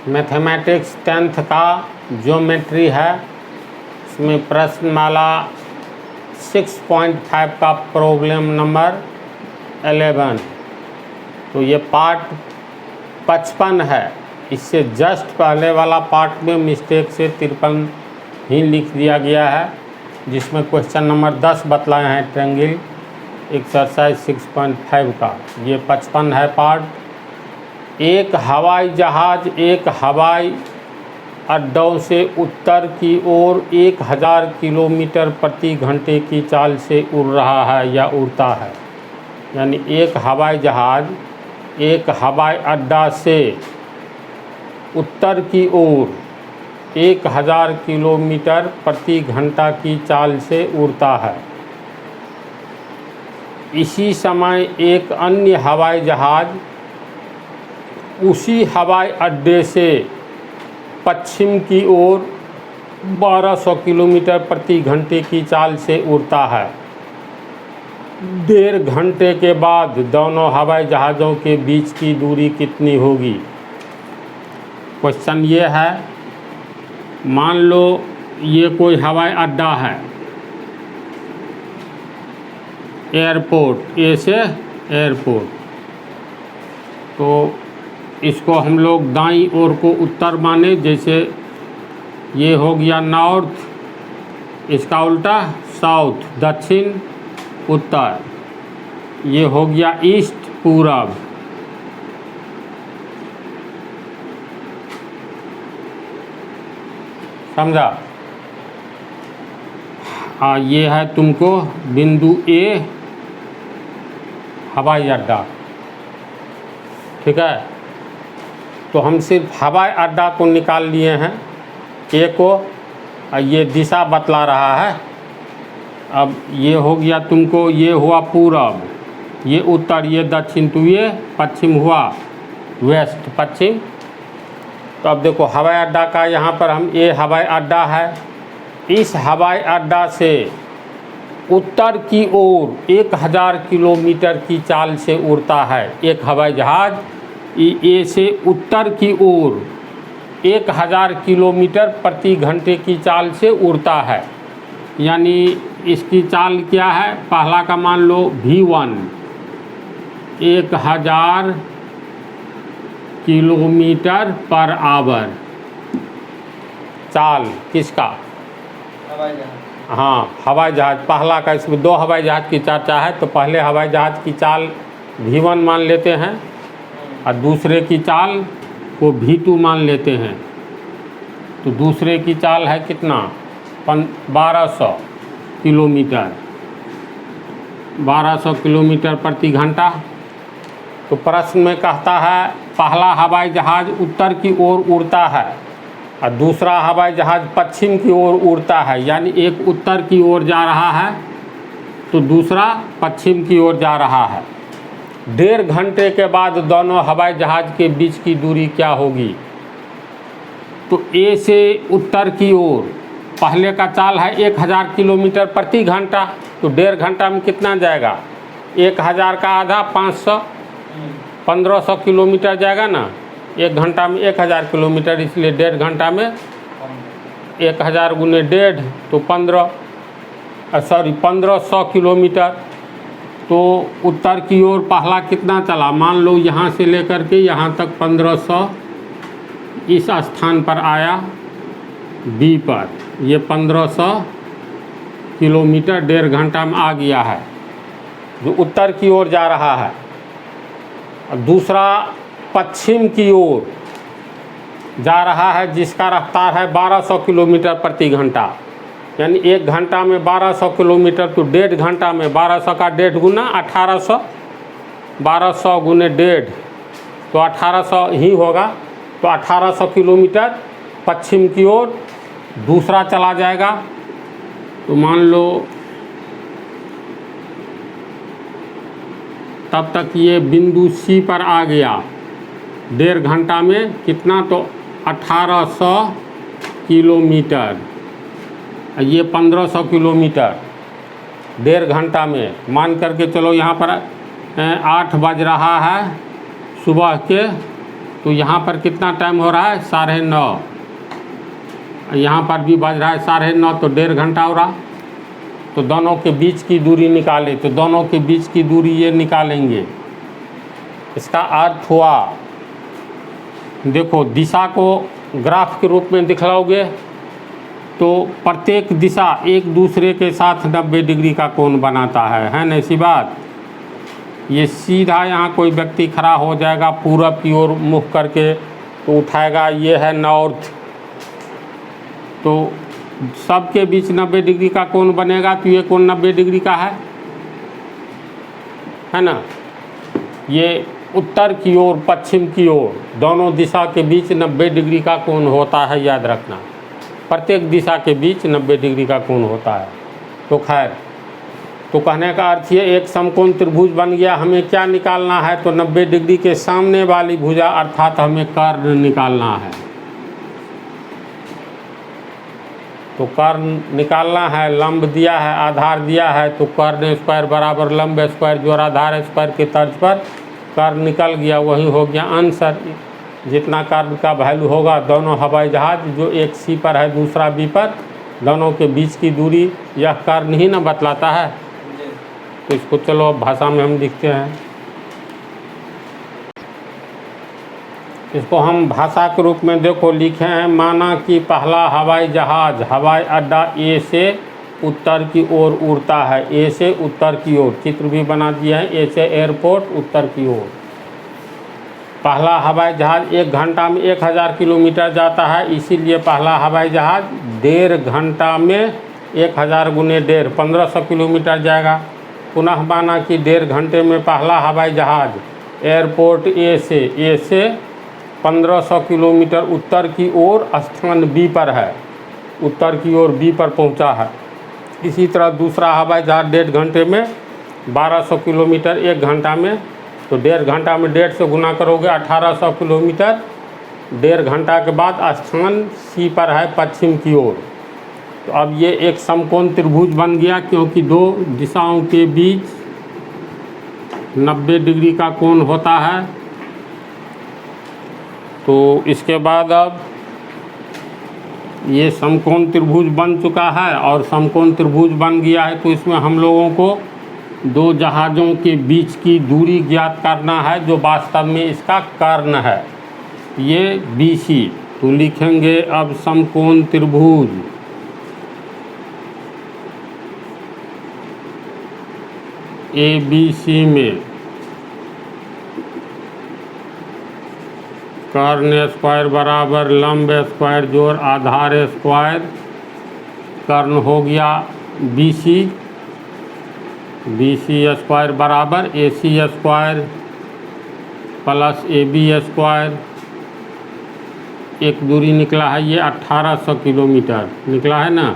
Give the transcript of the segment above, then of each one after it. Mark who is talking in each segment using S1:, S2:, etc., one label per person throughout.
S1: Mathematics 10th का geometry है, इसमें प्रश्नमाला 6.5 का प्रॉब्लम नंबर 11। तो ये पार्ट 55 है, इससे जस्ट पहले वाला पार्ट में मिस्टेक से 53 ही लिख दिया गया है, जिसमें क्वेश्चन नंबर 10 बतलाए हैं ट्रायंगल एक्सरसाइज 6.5 का। ये 55 है पार्ट। एक हवाई जहाज़ एक हवाई अड्डों से उत्तर की ओर 1000 किलोमीटर प्रति घंटे की चाल से उड़ रहा है या उड़ता है। यानी एक हवाई जहाज़ एक हवाई अड्डा से उत्तर की ओर 1000 किलोमीटर प्रति घंटा की चाल से उड़ता है। इसी समय एक अन्य हवाई जहाज़ उसी हवाई अड्डे से पश्चिम की ओर 1200 किलोमीटर प्रति घंटे की चाल से उड़ता है। 1.5 घंटे के बाद दोनों हवाई जहाज़ों के बीच की दूरी कितनी होगी। क्वेश्चन ये है, मान लो ये कोई हवाई अड्डा है, एयरपोर्ट, ए से एयरपोर्ट। तो इसको हम लोग दाईं ओर को उत्तर माने, जैसे ये हो गया नॉर्थ, इसका उल्टा साउथ, दक्षिण उत्तर, ये हो गया ईस्ट पूरब। समझा? ये है तुमको बिंदु ए हवाई अड्डा, ठीक है। तो हम सिर्फ हवाई अड्डा को निकाल लिए हैं, ए को, ये दिशा बतला रहा है। अब ये हो गया तुमको, ये हुआ पूरब, ये उत्तर, ये दक्षिण, तो ये पश्चिम हुआ, वेस्ट पश्चिम। तो अब देखो हवाई अड्डा का यहाँ पर हम, ये हवाई अड्डा है, इस हवाई अड्डा से उत्तर की ओर 1000 किलोमीटर की चाल से उड़ता है एक हवाई जहाज़। ए से उत्तर की ओर 1000 किलोमीटर प्रति घंटे की चाल से उड़ता है। यानी इसकी चाल क्या है, पहला का मान लो V1, 1000 किलोमीटर पर आवर चाल किसका, हाँ हवाई जहाज़। पहला का, इसमें 2 हवाई जहाज़ की चर्चा है, तो पहले हवाई जहाज़ की चाल V1 मान लेते हैं और दूसरे की चाल को V2 मान लेते हैं। तो दूसरे की चाल है कितना, 1200 किलोमीटर, 1200 किलोमीटर प्रति घंटा। तो प्रश्न में कहता है पहला हवाई जहाज़ उत्तर की ओर उड़ता है और दूसरा हवाई जहाज़ पश्चिम की ओर उड़ता है। यानी एक उत्तर की ओर जा रहा है तो दूसरा पश्चिम की ओर जा रहा है। 1.5 घंटे के बाद दोनों हवाई जहाज़ के बीच की दूरी क्या होगी। तो ए से उत्तर की ओर पहले का चाल है 1000 किलोमीटर प्रति घंटा, तो 1.5 घंटा में कितना जाएगा, 1000 का आधा 500, 1500 किलोमीटर जाएगा ना। 1 घंटा में 1000 किलोमीटर, इसलिए 1.5 घंटा में 1000 गुने 1.5 तो 1500 किलोमीटर। तो उत्तर की ओर पहला कितना चला, मान लो यहाँ से लेकर के यहाँ तक 1500, इस स्थान पर आया बी पर, ये 1500 किलोमीटर 1.5 घंटा में आ गया है, जो उत्तर की ओर जा रहा है। दूसरा पश्चिम की ओर जा रहा है, जिसका रफ्तार है 1200 किलोमीटर प्रति घंटा। यानी 1 घंटा में 1200 किलोमीटर, तो 1.5 घंटा में 1200 का 1.5 गुना 1800, 1200 गुने 1.5 तो 1800 ही होगा। तो 1800 किलोमीटर पश्चिम की ओर दूसरा चला जाएगा। तो मान लो तब तक ये बिंदु सी पर आ गया, 1.5 घंटा में कितना, तो 1800 किलोमीटर, ये 1500 किलोमीटर 1.5 घंटा में। मान करके चलो यहाँ पर 8 बज रहा है सुबह के, तो यहाँ पर कितना टाइम हो रहा है? 9:30। यहाँ पर भी बज रहा है 9:30, तो 1.5 घंटा हो रहा। तो दोनों के बीच की दूरी निकाले, तो दोनों के बीच की दूरी ये निकालेंगे। इसका अर्थ हुआ, देखो दिशा को ग्राफ के रूप में दिखलाओगे तो प्रत्येक दिशा एक दूसरे के साथ 90 डिग्री का कोण बनाता है ना? ऐसी बात। ये सीधा यहाँ कोई व्यक्ति खड़ा हो जाएगा पूरब की ओर मुख करके, तो उठाएगा, ये है नॉर्थ, तो सबके बीच 90 डिग्री का कोण बनेगा, तो ये कोण 90 डिग्री का है ना? ये उत्तर की ओर पश्चिम की ओर दोनों दिशा के बीच 90 डिग्री का कोण होता है, याद रखना। प्रत्येक दिशा के बीच 90 डिग्री का कोण होता है। तो खैर, तो कहने का अर्थ ये एक समकोण त्रिभुज बन गया। हमें क्या निकालना है? तो 90 डिग्री के सामने वाली भुजा अर्थात हमें कर्ण निकालना है। तो कर्ण निकालना है, लंब दिया है, आधार दिया है, तो कर्ण स्क्वायर बराबर लंब स्क्वायर जोड़ आधार स्क्वायर के तर्ज पर कर्ण निकल गया, वही हो गया आंसर। जितना कर्ण का वैल्यू होगा, दोनों हवाई जहाज जो एक सी पर है दूसरा बी पर, दोनों के बीच की दूरी यह कर्ण ही ना बतलाता है। तो इसको चलो अब भाषा में हम लिखते हैं। इसको हम भाषा के रूप में देखो लिखे हैं, माना कि पहला हवाई जहाज हवाई अड्डा ए से उत्तर की ओर उड़ता है। ए से उत्तर की ओर, चित्र भी बना दिया है, ए से एयरपोर्ट उत्तर की ओर। पहला हवाई जहाज 1 घंटा में 1000 किलोमीटर जाता है, इसीलिए पहला हवाई जहाज 1.5 घंटा में 1000 गुने 1.5 1500 किलोमीटर जाएगा। पुनः माना कि 1.5 घंटे में पहला हवाई जहाज एयरपोर्ट ए से 1500 किलोमीटर उत्तर की ओर स्थान बी पर है, उत्तर की ओर बी पर पहुंचा है। इसी तरह दूसरा हवाई जहाज 1.5 घंटे में 1200 किलोमीटर 1 घंटा में, तो 1.5 घंटा में 1.5 से गुना करोगे 1800 किलोमीटर 1.5 घंटा के बाद स्थान सी पर है पश्चिम की ओर। तो अब ये एक समकोण त्रिभुज बन गया, क्योंकि दो दिशाओं के बीच 90 डिग्री का कोण होता है। तो इसके बाद अब ये समकोण त्रिभुज बन चुका है और समकोण त्रिभुज बन गया है, तो इसमें हम लोगों को दो जहाज़ों के बीच की दूरी ज्ञात करना है, जो वास्तव में इसका कर्ण है, ये BC। तो लिखेंगे अब समकोण त्रिभुज ABC में कर्ण स्क्वायर बराबर लंब स्क्वायर जोड़ आधार स्क्वायर, कर्ण हो गया BC स्क्वायर बराबर AC square plus AB square. एक दूरी निकला है ये 1800 किलोमीटर निकला है ना,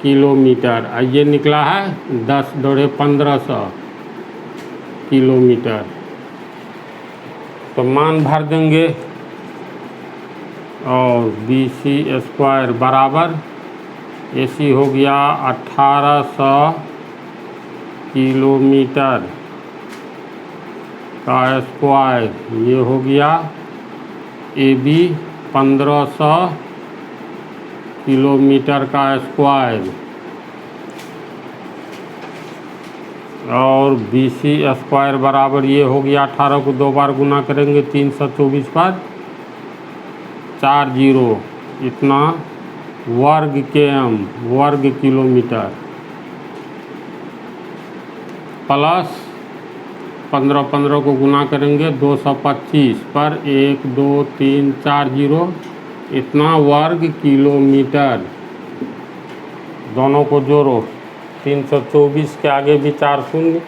S1: किलोमीटर। ये निकला है 10 दौड़े 1500 किलोमीटर। तो मान भर देंगे और BC स्क्वायर बराबर AC हो गया 1800 किलोमीटर का स्क्वायर, ये हो गया AB 1500 किलोमीटर का स्क्वायर, और BC स्क्वायर बराबर ये हो गया 18 को 2 बार गुना करेंगे 324 पर 40, इतना वर्ग km वर्ग किलोमीटर, प्लस 15 को गुना करेंगे 225 पर 1 2 3 40, इतना वर्ग किलोमीटर। दोनों को जोड़ो, 324 के आगे भी 4 शून्य,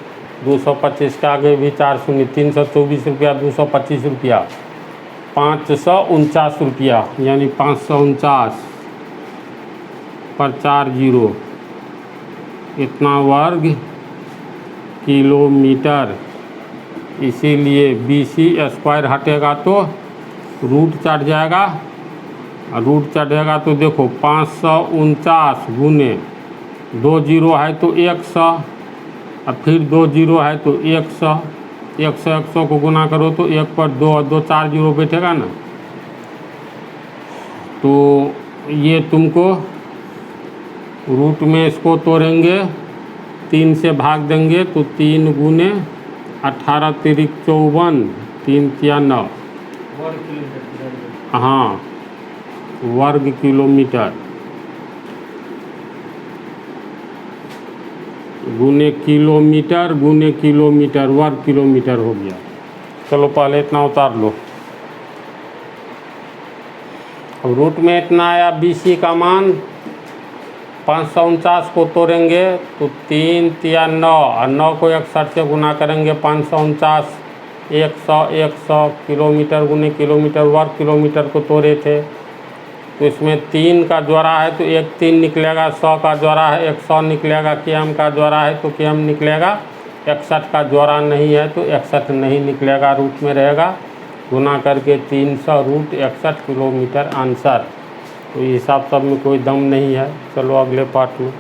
S1: 225 के आगे भी 4 शून्य, 324 रुपया 225 रुपया 549 रुपया, यानी 549 पर 40, इतना वर्ग किलोमीटर। इसीलिए BC स्क्वायर हटेगा तो रूट चढ़ जाएगा, और रूट चढ़ेगा तो देखो 549 गुने 2 जीरो है तो 100, और फिर 2 जीरो है तो 100, 100 को गुना करो तो 1 पर 2 4 जीरो बैठेगा ना। तो ये तुमको रूट में इसको तोड़ेंगे, 3 से भाग देंगे तो 3 गुने 18 तिरिक 54, 3 तिया 9, हाँ वर्ग किलोमीटर गुने किलोमीटर वर्ग किलोमीटर हो गया। चलो पहले इतना उतार लो। अब रूट में इतना आया, BC का मान 549 को तोड़ेंगे तो 3 तिया 9 और 9 को 61 से गुना करेंगे, 549 100 किलोमीटर गुने किलोमीटर वर्ग किलोमीटर को तोड़े थे। तो इसमें 3 का जोड़ा है तो 1 3 निकलेगा, 100 का जोड़ा है 100 निकलेगा, km का जोड़ा है तो km निकलेगा, 61 का जोड़ा नहीं है तो 61 नहीं निकलेगा, रूट में रहेगा। गुना करके 300 रूट 61 किलोमीटर आंसर। तो ये हिसाब सब में कोई दम नहीं है। चलो अगले पार्ट में।